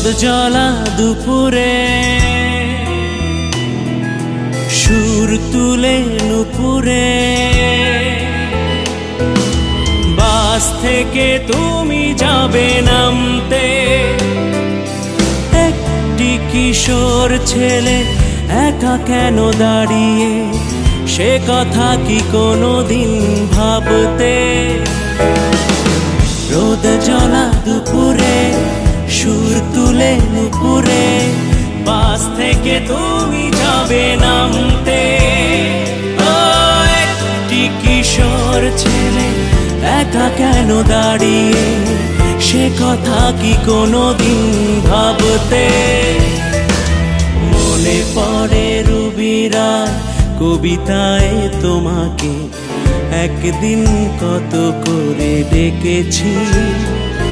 রোদ জ্বলা দুপুরে সুর তুলে নুপুরে বাস থেকে তুমি যাবে নামতে একটি কিশোর ছেলে একা কেন দাঁড়িয়ে সে কথা কি কোনোদিন ভাবতে রোদ জ্বলা দুপুরে সুর তুলে নুপুরে বাস থেকে তুমি যাবে নামতে একটি কিশোর ছেলে একা কেন দাঁড়িয়ে সে কথা কি কোনোদিন ভাবতে মনে পড়ে রুবিরা কবিতায় তোমাকে একদিন কত করে ডেকেছি